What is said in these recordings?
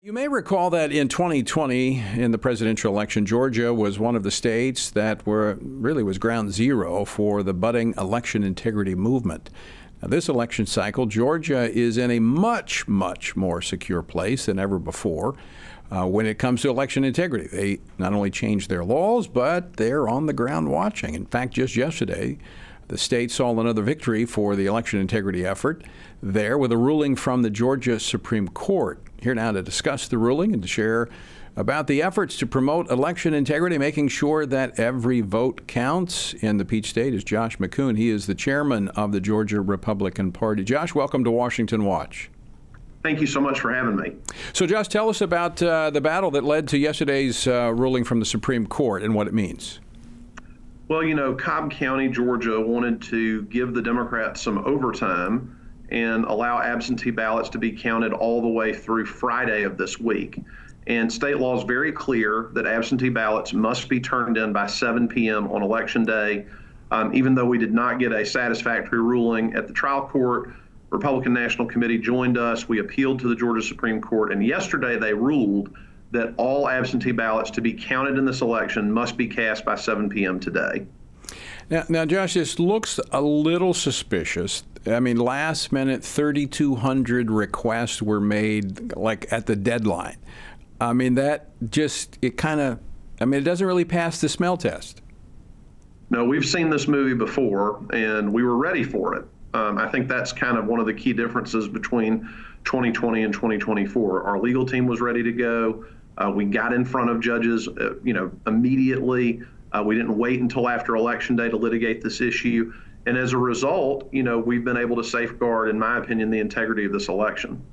You may recall that in 2020, in the presidential election, Georgia was one of the states that was ground zero for the budding election integrity movement. Now, this election cycle, Georgia is in a much, much more secure place than ever before when it comes to election integrity. They not only changed their laws, but they're on the ground watching. In fact, just yesterday, the state saw another victory for the election integrity effort there with a ruling from the Georgia Supreme Court. Here now to discuss the ruling and to share about the efforts to promote election integrity, making sure that every vote counts in the Peach State, is Josh McKoon. He is the chairman of the Georgia Republican Party. Josh, welcome to Washington Watch. Thank you so much for having me. So, Josh, tell us about the battle that led to yesterday's ruling from the Supreme Court and what it means. Well, you know, Cobb County, Georgia wanted to give the Democrats some overtime and allow absentee ballots to be counted all the way through Friday of this week. And state law is very clear that absentee ballots must be turned in by 7 p.m. on Election Day. Even though we did not get a satisfactory ruling at the trial court, Republican National Committee joined us. We appealed to the Georgia Supreme Court, and yesterday they ruled that all absentee ballots to be counted in this election must be cast by 7 p.m. today. Now, Josh, this looks a little suspicious. I mean, last minute, 3,200 requests were made, like, at the deadline. I mean, it doesn't really pass the smell test. No, we've seen this movie before, and we were ready for it. I think that's kind of one of the key differences between 2020 and 2024. Our legal team was ready to go. We got in front of judges, immediately. We didn't wait until after Election Day to litigate this issue. And as a result, we've been able to safeguard, in my opinion, the integrity of this election.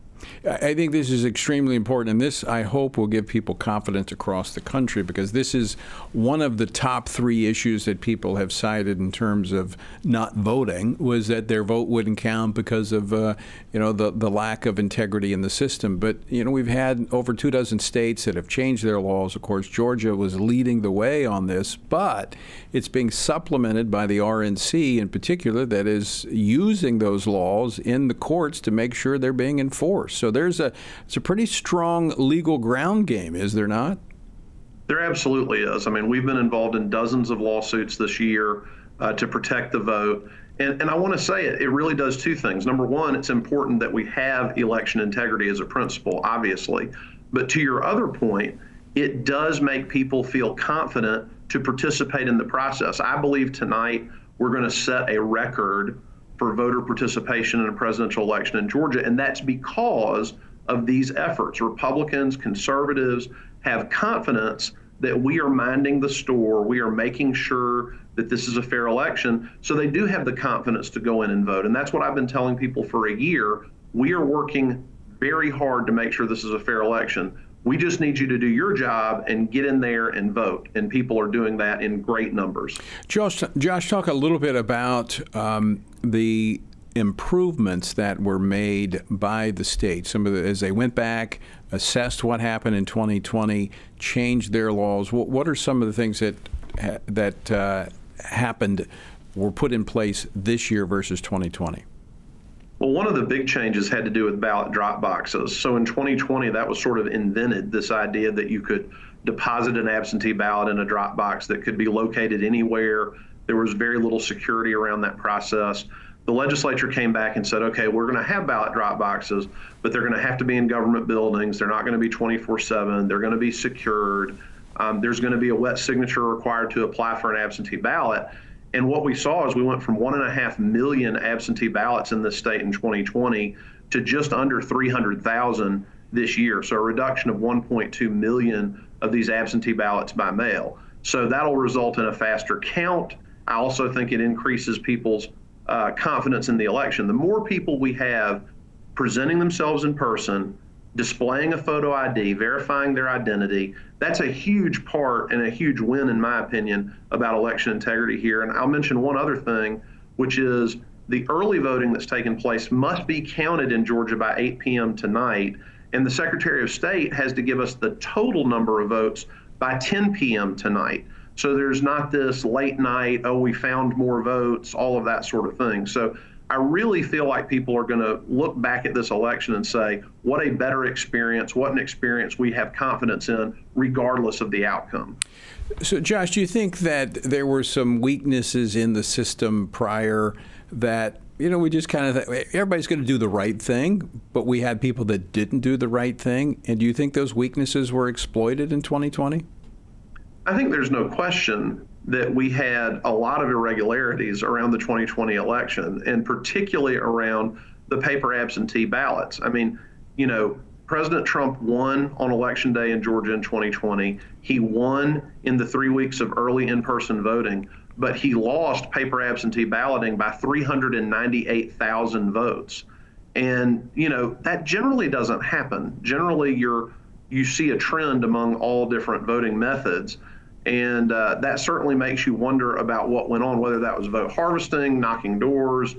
I think this is extremely important, and this, I hope, will give people confidence across the country, because this is one of the top 3 issues that people have cited in terms of not voting, was that their vote wouldn't count because of the lack of integrity in the system. But we've had over 24 states that have changed their laws. Of course, Georgia was leading the way on this, but it's being supplemented by the RNC in particular, that is using those laws in the courts to make sure they're being enforced. So it's a pretty strong legal ground game, is there not? There absolutely is. I mean, we've been involved in dozens of lawsuits this year to protect the vote. And I want to say it really does 2 things. Number one, it's important that we have election integrity as a principle, obviously. But to your other point, it does make people feel confident to participate in the process. I believe tonight we're going to set a record for voter participation in a presidential election in Georgia, and that's because of these efforts. Republicans, conservatives have confidence that we are minding the store, we are making sure that this is a fair election, so they do have the confidence to go in and vote. And that's what I've been telling people for a year. We are working very hard to make sure this is a fair election. We just need you to do your job and get in there and vote. And people are doing that in great numbers. Josh, talk a little bit about the improvements that were made by the state. As they went back, assessed what happened in 2020, changed their laws. What are some of the things that happened, were put in place this year versus 2020? Well, one of the big changes had to do with ballot drop boxes. So in 2020, that was sort of invented, this idea that you could deposit an absentee ballot in a drop box that could be located anywhere. There was very little security around that process. The legislature came back and said, okay, we're going to have ballot drop boxes, but they're going to have to be in government buildings. They're not going to be 24/7. They're going to be secured. There's going to be a wet signature required to apply for an absentee ballot. And what we saw is we went from 1.5 million absentee ballots in this state in 2020 to just under 300,000 this year. So a reduction of 1.2 million of these absentee ballots by mail. So that'll result in a faster count. I also think it increases people's confidence in the election. The more people we have presenting themselves in person, displaying a photo ID, verifying their identity, that's a huge part and a huge win, in my opinion, about election integrity here. And I'll mention one other thing, which is the early voting that's taken place must be counted in Georgia by 8 p.m. tonight. And the Secretary of State has to give us the total number of votes by 10 p.m. tonight. So there's not this late night, oh, we found more votes, all of that sort of thing. So I really feel like people are going to look back at this election and say, what a better experience, what an experience we have confidence in, regardless of the outcome. So, Josh, do you think that there were some weaknesses in the system prior that, we just kind of, everybody's going to do the right thing, but we had people that didn't do the right thing? And do you think those weaknesses were exploited in 2020? I think there's no question that we had a lot of irregularities around the 2020 election, and particularly around the paper absentee ballots. I mean, President Trump won on Election Day in Georgia in 2020. He won in the 3 weeks of early in-person voting, but he lost paper absentee balloting by 398,000 votes. And, that generally doesn't happen. Generally, you see a trend among all different voting methods. And that certainly makes you wonder about what went on, whether that was vote harvesting, knocking doors,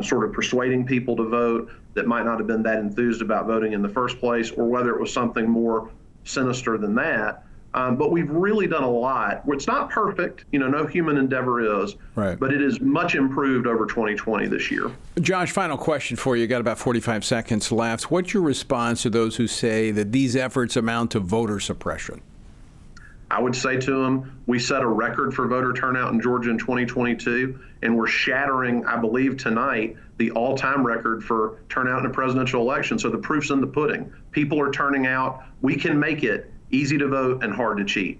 sort of persuading people to vote that might not have been that enthused about voting in the first place, or whether it was something more sinister than that. But we've really done a lot. It's not perfect, no human endeavor is, right, but it is much improved over 2020 this year. Josh, final question for you. You got about 45 seconds left. What's your response to those who say that these efforts amount to voter suppression? I would say to them, we set a record for voter turnout in Georgia in 2022, and we're shattering, I believe tonight, the all-time record for turnout in a presidential election. So the proof's in the pudding. People are turning out. We can make it easy to vote and hard to cheat.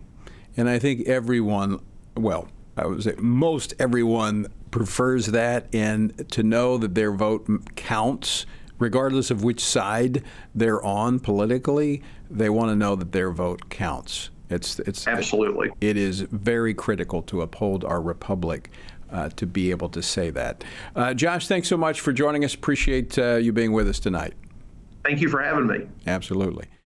And I think everyone, well, I would say most everyone prefers that, and to know that their vote counts, regardless of which side they're on politically, they want to know that their vote counts. It's absolutely. It is very critical to uphold our republic to be able to say that. Josh, thanks so much for joining us. Appreciate you being with us tonight. Thank you for having me. Absolutely.